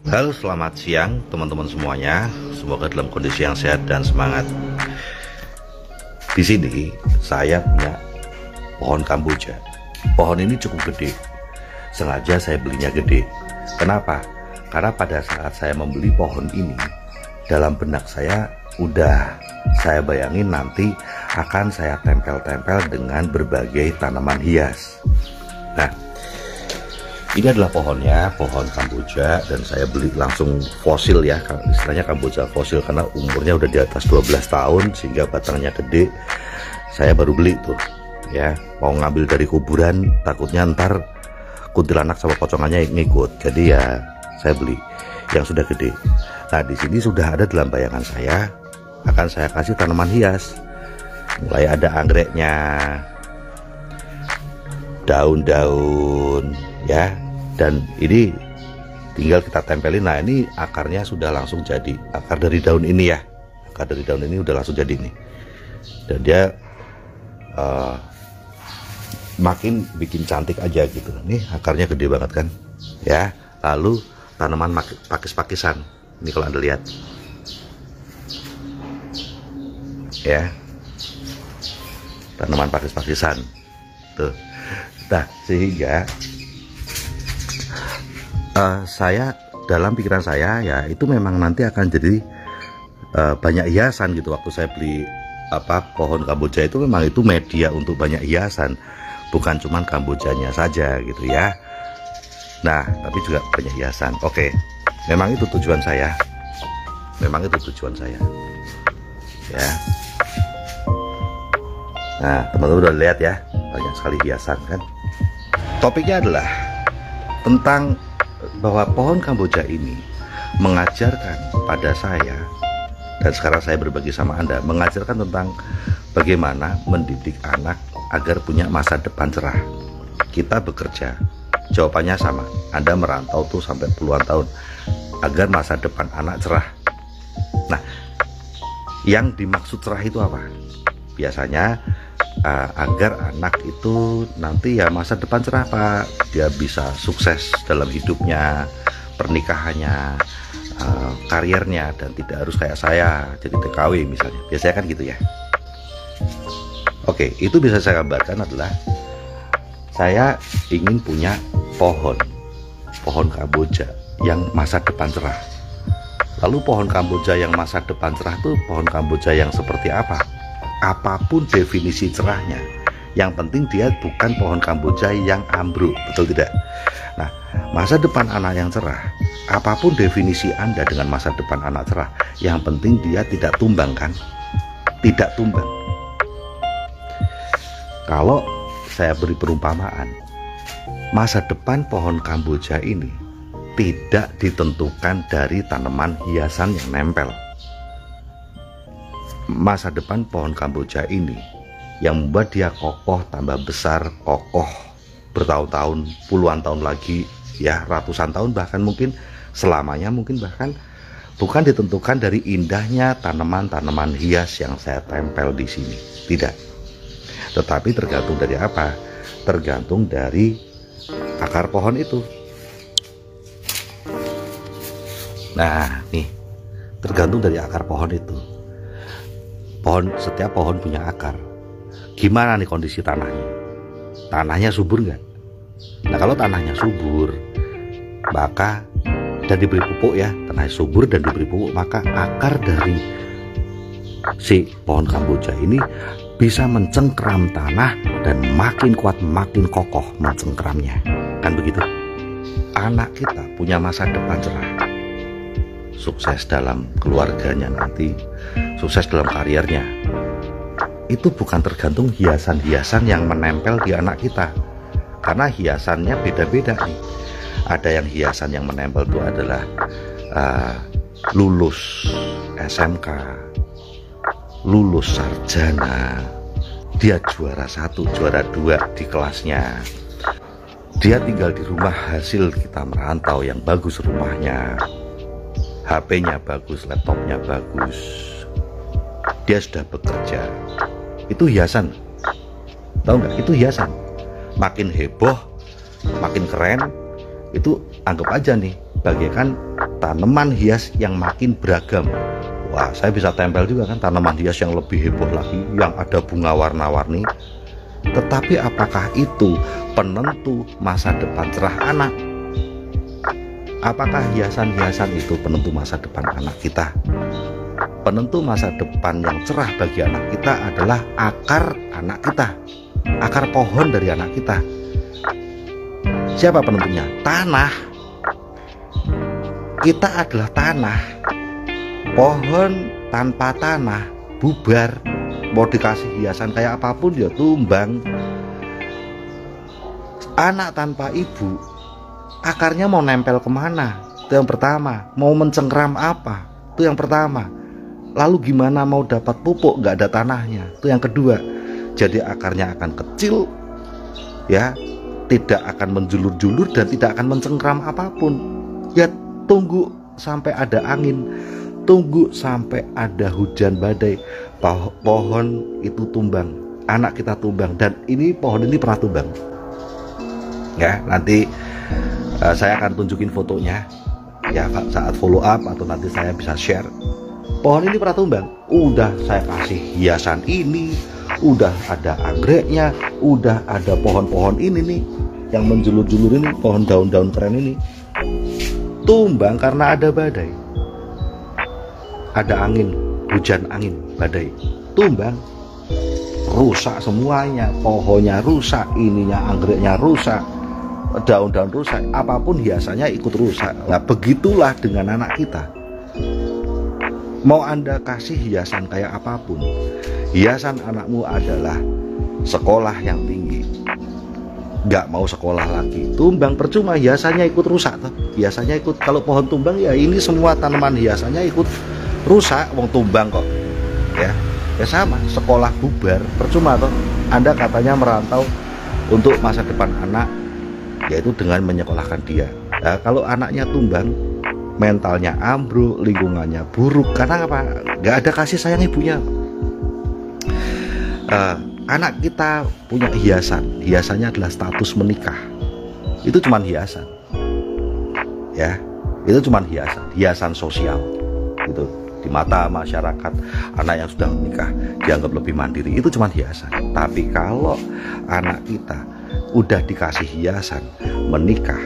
Halo, selamat siang teman-teman semuanya. Semoga dalam kondisi yang sehat dan semangat. Di sini saya punya pohon kamboja. Pohon ini cukup gede. Sengaja saya belinya gede. Kenapa? Karena pada saat saya membeli pohon ini, dalam benak saya udah saya bayangin nanti akan saya tempel-tempel dengan berbagai tanaman hias. Nah, ini adalah pohonnya, pohon kamboja, dan saya beli langsung fosil ya, istilahnya kamboja fosil karena umurnya udah di atas 12 tahun sehingga batangnya gede. Saya baru beli tuh ya, mau ngambil dari kuburan takutnya ntar kuntilanak sama pocongannya ngikut. Jadi ya saya beli yang sudah gede. Nah, di sini sudah ada dalam bayangan saya akan saya kasih tanaman hias. Mulai ada anggreknya, daun-daun ya, dan ini tinggal kita tempelin. Nah, ini akarnya sudah langsung jadi, akar dari daun ini ya, akar dari daun ini udah langsung jadi nih, dan dia makin bikin cantik aja gitu. Nih akarnya gede banget kan ya. Lalu tanaman pakis-pakisan ini kalau Anda lihat ya, tanaman pakis-pakisan tuh. Nah, sehingga saya dalam pikiran saya ya itu memang nanti akan jadi banyak hiasan gitu. Waktu saya beli pohon kamboja itu memang itu media untuk banyak hiasan, bukan cuman kambojanya saja gitu ya. Nah, tapi juga banyak hiasan. Oke, memang itu tujuan saya, memang itu tujuan saya ya. Nah, teman-teman udah lihat ya, banyak sekali hiasan kan. Topiknya adalah tentang bahwa pohon kamboja ini mengajarkan pada saya, dan sekarang saya berbagi sama Anda, mengajarkan tentang bagaimana mendidik anak agar punya masa depan cerah. Kita bekerja, jawabannya sama. Anda merantau tuh sampai puluhan tahun agar masa depan anak cerah. Nah, yang dimaksud cerah itu apa? Biasanya agar anak itu nanti ya masa depan cerah, Pak. Dia bisa sukses dalam hidupnya, pernikahannya, karirnya, dan tidak harus kayak saya jadi TKW misalnya. Biasanya kan gitu ya. Oke, itu bisa saya gambarkan adalah saya ingin punya pohon kamboja yang masa depan cerah. Lalu pohon kamboja yang masa depan cerah itu pohon kamboja yang seperti apa? Apapun definisi cerahnya, yang penting dia bukan pohon kamboja yang ambruk, betul tidak? Nah, masa depan anak yang cerah, apapun definisi Anda dengan masa depan anak cerah, yang penting dia tidak tumbang kan? Tidak tumbang. Kalau saya beri perumpamaan, masa depan pohon kamboja ini tidak ditentukan dari tanaman hiasan yang nempel. Masa depan pohon kamboja ini yang membuat dia kokoh, tambah besar, kokoh bertahun-tahun, puluhan tahun lagi ya, ratusan tahun, bahkan mungkin selamanya, mungkin bahkan bukan ditentukan dari indahnya tanaman-tanaman hias yang saya tempel di sini, tidak. Tetapi tergantung dari apa? Tergantung dari akar pohon itu. Nah, nih, tergantung dari akar pohon itu. Setiap pohon punya akar. Gimana nih kondisi tanahnya? Tanahnya subur nggak? Nah, kalau tanahnya subur, maka dan diberi pupuk ya, tanahnya subur dan diberi pupuk, maka akar dari si pohon kamboja ini bisa mencengkram tanah dan makin kuat, makin kokoh mencengkramnya. Kan begitu? Anak kita punya masa depan cerah, sukses dalam keluarganya nanti, sukses dalam karirnya. Itu bukan tergantung hiasan-hiasan yang menempel di anak kita, karena hiasannya beda-beda nih. Ada yang hiasan yang menempel itu adalah lulus SMK, lulus sarjana, dia juara 1, juara 2 di kelasnya, dia tinggal di rumah hasil kita merantau yang bagus rumahnya, HP-nya bagus, laptopnya bagus, dia sudah bekerja. Itu hiasan, tahu nggak? Itu hiasan. Makin heboh, makin keren, itu anggap aja nih bagaikan tanaman hias yang makin beragam. Wah, saya bisa tempel juga kan tanaman hias yang lebih heboh lagi, yang ada bunga warna-warni. Tetapi apakah itu penentu masa depan cerah anak? Apakah hiasan-hiasan itu penentu masa depan anak kita? Penentu masa depan yang cerah bagi anak kita adalah akar anak kita, akar pohon dari anak kita. Siapa penentunya? Tanah. Kita adalah tanah. Pohon tanpa tanah bubar. Mau dikasih hiasan kayak apapun ya tumbang. Anak tanpa ibu, akarnya mau nempel kemana? Itu yang pertama. Mau mencengkram apa? Itu yang pertama. Lalu gimana mau dapat pupuk? Nggak ada tanahnya. Itu yang kedua. Jadi akarnya akan kecil, ya, tidak akan menjulur-julur dan tidak akan mencengkram apapun. Ya tunggu sampai ada angin, tunggu sampai ada hujan badai, pohon itu tumbang, anak kita tumbang. Dan ini pohon ini pernah tumbang. Ya, nanti saya akan tunjukin fotonya ya saat follow up, atau nanti saya bisa share. Pohon ini pernah tumbang, udah saya kasih hiasan ini, udah ada anggreknya, udah ada pohon-pohon ini nih yang menjulur-julur ini, pohon daun-daun keren ini, tumbang karena ada badai, ada angin, hujan angin, badai, tumbang, rusak semuanya, pohonnya rusak, ininya anggreknya rusak, daun-daun rusak, apapun hiasannya ikut rusak. Nah begitulah dengan anak kita. Mau Anda kasih hiasan kayak apapun, hiasan anakmu adalah sekolah yang tinggi, nggak mau sekolah lagi, tumbang, percuma, hiasannya ikut rusak toh. Hiasannya ikut, kalau pohon tumbang ya ini semua tanaman hiasannya ikut rusak, wong tumbang kok. Ya sama, sekolah bubar, percuma toh. Anda katanya merantau untuk masa depan anak, yaitu dengan menyekolahkan dia. Nah, kalau anaknya tumbang, mentalnya ambruk, lingkungannya buruk. Karena apa? Nggak ada kasih sayang ibunya. Anak kita punya hiasan, hiasannya adalah status menikah. Itu cuman hiasan, ya, itu cuman hiasan sosial. Gitu. Di mata masyarakat, anak yang sudah menikah dianggap lebih mandiri. Itu cuman hiasan. Tapi kalau anak kita udah dikasih hiasan, menikah,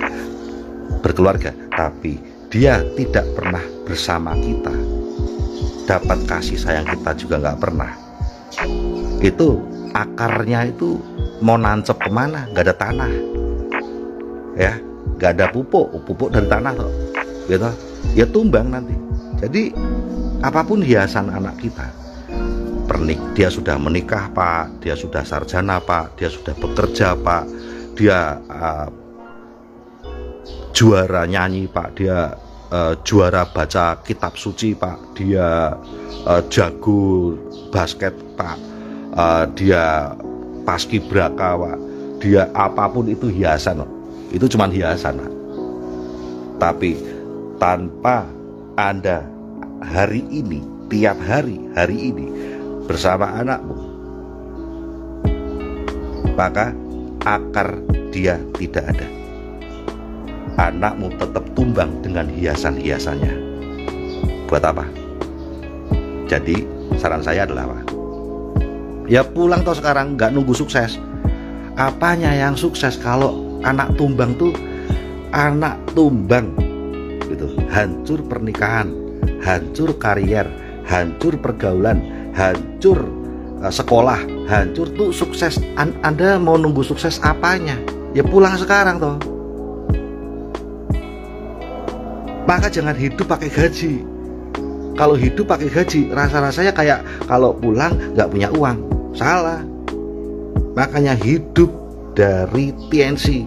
berkeluarga, tapi dia tidak pernah bersama kita, dapat kasih sayang kita juga nggak pernah, itu akarnya itu mau nancep kemana? Nggak ada tanah, ya, nggak ada pupuk dari tanah toh, gitu, ya tumbang nanti. Jadi apapun hiasan anak kita, dia sudah menikah Pak, dia sudah sarjana Pak, dia sudah bekerja Pak, dia juara nyanyi Pak, dia juara baca kitab suci Pak, dia jago basket Pak, dia paskibraka Pak, dia apapun itu hiasan, itu cuma hiasan. Tapi tanpa Anda hari ini, tiap hari ini bersama anakmu, maka akar dia tidak ada. Anakmu tetap tumbang dengan hiasan-hiasannya. Buat apa? Jadi saran saya adalah apa? Ya pulang toh sekarang, nggak nunggu sukses. Apanya yang sukses kalau anak tumbang tuh, anak tumbang gitu, hancur pernikahan, hancur karier, hancur pergaulan, hancur sekolah, hancur tuh sukses. Anda mau nunggu sukses apanya? Ya pulang sekarang toh. Maka jangan hidup pakai gaji. Kalau hidup pakai gaji, rasa-rasanya kayak kalau pulang nggak punya uang. Salah. Makanya hidup dari TNC,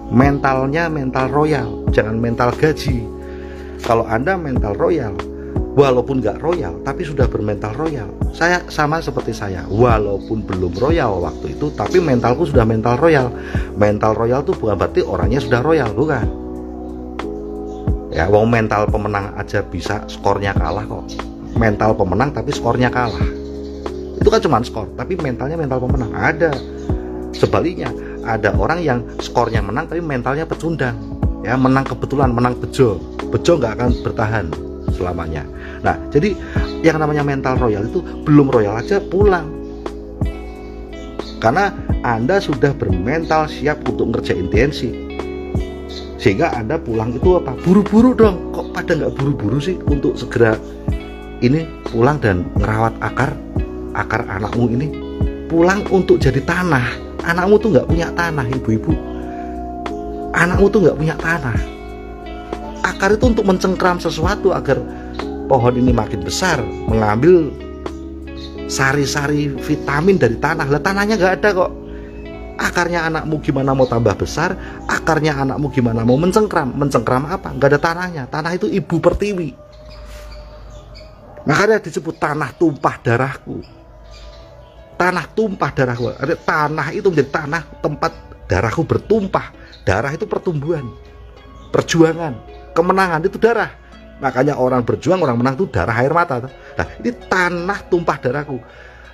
mentalnya mental royal, jangan mental gaji. Kalau Anda mental royal, walaupun nggak royal tapi sudah bermental royal. Saya sama seperti saya, walaupun belum royal waktu itu, tapi mentalku sudah mental royal. Mental royal tuh bukan berarti orangnya sudah royal, bukan. Ya, wong mental pemenang aja bisa skornya kalah kok. Mental pemenang tapi skornya kalah. Itu kan cuma skor, tapi mentalnya mental pemenang. Ada sebaliknya, ada orang yang skornya menang tapi mentalnya pecundang. ya, menang kebetulan, menang bejo nggak akan bertahan selamanya. Nah, jadi yang namanya mental royal itu belum royal aja pulang, karena Anda sudah bermental siap untuk ngerjain TNC, sehingga Anda pulang itu apa? Buru-buru dong. Kok pada nggak buru-buru sih untuk segera ini pulang dan ngerawat akar anakmu ini? Pulang untuk jadi tanah. Anakmu tuh nggak punya tanah, ibu-ibu. Anakmu tuh nggak punya tanah. Akar itu untuk mencengkram sesuatu agar pohon ini makin besar, mengambil sari-sari vitamin dari tanah. Lah, tanahnya nggak ada kok. Akarnya anakmu gimana mau tambah besar? Akarnya anakmu gimana mau mencengkram? Mencengkram apa? Nggak ada tanahnya. Tanah itu ibu pertiwi. Makanya disebut tanah tumpah darahku. Tanah tumpah darahku. Tanah itu menjadi tanah tempat darahku bertumpah. Darah itu pertumbuhan, perjuangan, kemenangan itu darah. Makanya orang berjuang, orang menang itu darah air mata. Nah, ini tanah tumpah darahku.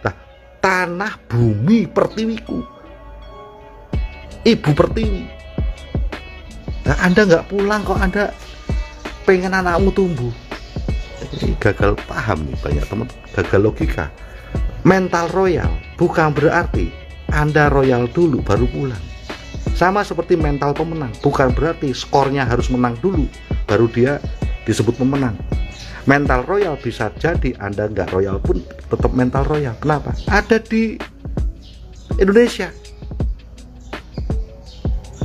Nah, tanah bumi pertiwiku, ibu pertiwi. Nah, Anda nggak pulang kok Anda pengen anakmu tumbuh. Ini gagal paham nih banyak teman, gagal logika. Mental royal bukan berarti Anda royal dulu baru pulang. Sama seperti mental pemenang, bukan berarti skornya harus menang dulu baru dia disebut pemenang. Mental royal bisa jadi Anda nggak royal pun tetap mental royal. Kenapa? Ada di Indonesia.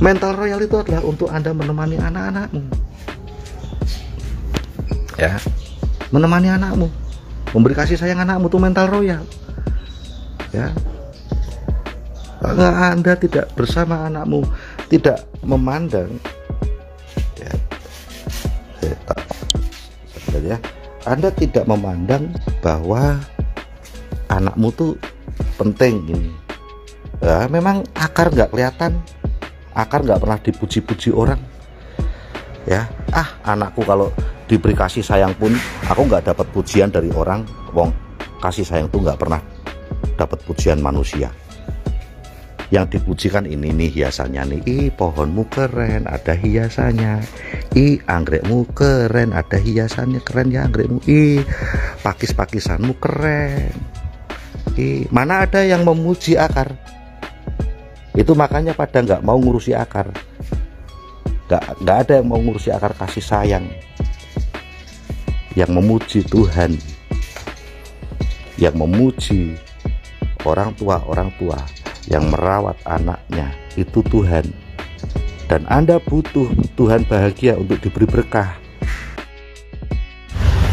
Mental royal itu adalah untuk Anda menemani anak-anakmu, ya, menemani anakmu, memberi kasih sayang anakmu, itu mental royal, ya. Anda tidak bersama anakmu, tidak memandang, ya, Anda tidak memandang bahwa anakmu tuh penting ini. Ya, memang akar nggak kelihatan, akar nggak pernah dipuji-puji orang. Ya, anakku kalau diberi kasih sayang pun aku nggak dapat pujian dari orang. Wong kasih sayang tuh nggak pernah dapat pujian manusia. Yang dipujikan ini nih hiasannya nih, pohonmu keren, ada hiasannya. Anggrekmu keren, ada hiasannya, keren ya anggrekmu. Pakis-pakisanmu keren. Mana ada yang memuji akar? Itu makanya pada nggak mau ngurusi akar. Nggak ada yang mau ngurusi akar kasih sayang. Yang memuji Tuhan, yang memuji orang tua yang merawat anaknya itu Tuhan. Dan Anda butuh Tuhan bahagia untuk diberi berkah.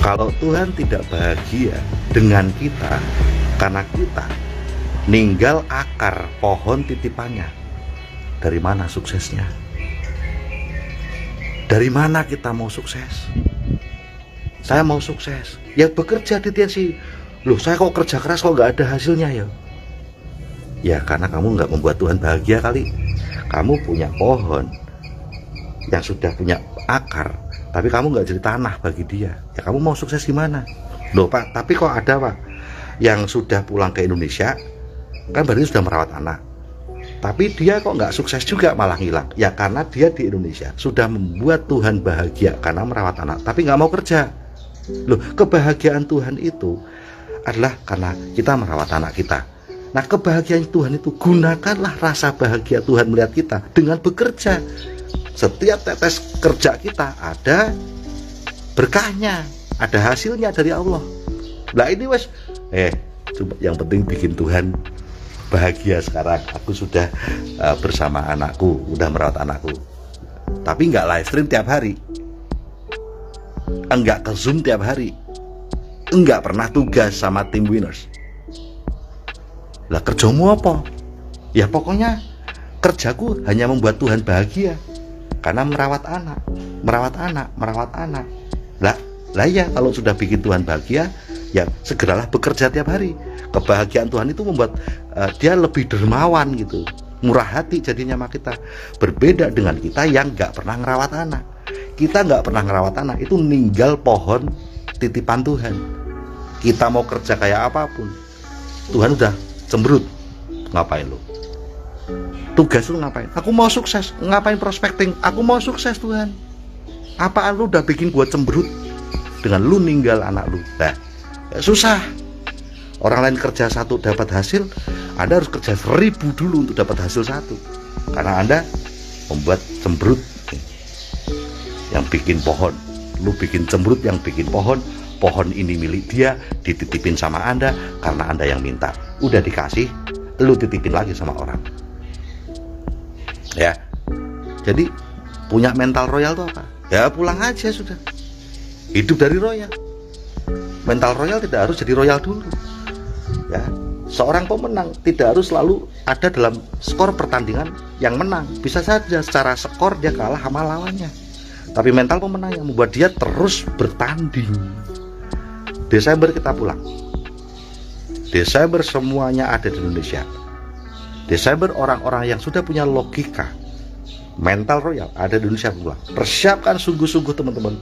Kalau Tuhan tidak bahagia dengan kita karena kita ninggal akar pohon titipannya, dari mana suksesnya? Dari mana kita mau sukses? Saya mau sukses, ya bekerja di TNC. Loh, saya kok kerja keras kok nggak ada hasilnya ya? Ya karena kamu nggak membuat Tuhan bahagia kali. Kamu punya pohon yang sudah punya akar, tapi kamu nggak jadi tanah bagi dia. Ya kamu mau sukses gimana? Loh Pak, tapi kok ada Pak yang sudah pulang ke Indonesia, kan berarti sudah merawat anak, tapi dia kok nggak sukses juga, malah hilang. Ya karena dia di Indonesia sudah membuat Tuhan bahagia karena merawat anak, tapi nggak mau kerja. Loh, kebahagiaan Tuhan itu adalah karena kita merawat anak kita. Nah, kebahagiaan Tuhan itu gunakanlah rasa bahagia Tuhan melihat kita dengan bekerja. Setiap tetes kerja kita ada berkahnya, ada hasilnya dari Allah. Nah ini wes, yang penting bikin Tuhan bahagia sekarang. Aku sudah bersama anakku, udah merawat anakku. Tapi nggak live stream tiap hari, enggak ke Zoom tiap hari, enggak pernah tugas sama tim winners. Lah kerjamu apa? Ya pokoknya kerjaku hanya membuat Tuhan bahagia karena merawat anak. Lah ya kalau sudah bikin Tuhan bahagia, ya segeralah bekerja tiap hari. Kebahagiaan Tuhan itu membuat dia lebih dermawan gitu, murah hati jadinya sama kita. Berbeda dengan kita yang nggak pernah ngerawat anak. Kita nggak pernah ngerawat anak, itu ninggal pohon titipan Tuhan. Kita mau kerja kayak apapun, Tuhan udah cemberut, ngapain lo? Tugas lu ngapain? Aku mau sukses. Ngapain prospecting? Aku mau sukses Tuhan. Apaan lu udah bikin gua cemberut dengan lu ninggal anak lu? Nah, ya susah. Orang lain kerja satu dapat hasil, Anda harus kerja 1000 dulu untuk dapat hasil satu. Karena Anda membuat cemberut yang bikin pohon. Lu bikin cemberut yang bikin pohon. Pohon ini milik dia, dititipin sama Anda karena Anda yang minta. Udah dikasih, lu titipin lagi sama orang. Ya. Jadi punya mental royal itu apa? Ya pulang aja sudah. Hidup dari royal. Mental royal tidak harus jadi royal dulu. Ya. Seorang pemenang tidak harus selalu ada dalam skor pertandingan yang menang. Bisa saja secara skor dia kalah sama lawannya. Tapi mental pemenang yang membuat dia terus bertanding. Desember kita pulang. Desember semuanya ada di Indonesia. Desember orang-orang yang sudah punya logika, mental royal ada di Indonesia pulang. Persiapkan sungguh-sungguh teman-teman.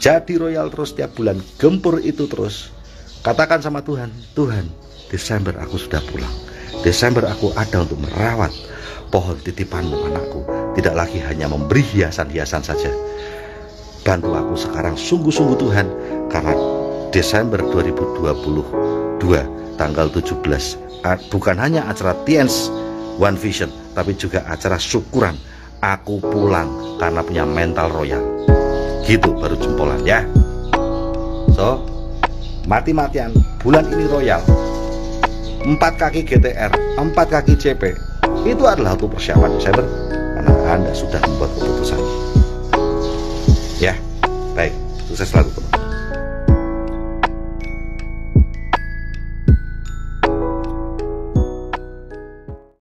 Jadi royal terus tiap bulan, gempur itu terus. Katakan sama Tuhan, Tuhan, Desember aku sudah pulang. Desember aku ada untuk merawat pohon titipanmu anakku. Tidak lagi hanya memberi hiasan-hiasan saja. Bantu aku sekarang sungguh-sungguh Tuhan, karena Desember 2022 tanggal 17 bukan hanya acara TNS One Vision, tapi juga acara syukuran. Aku pulang karena punya mental royal. Gitu baru jempolan ya. So, mati-matian bulan ini royal. 4 kaki GTR, 4 kaki CP. Itu adalah untuk persiapan Desember karena Anda sudah membuat keputusan. Ya, baik, sukses selalu.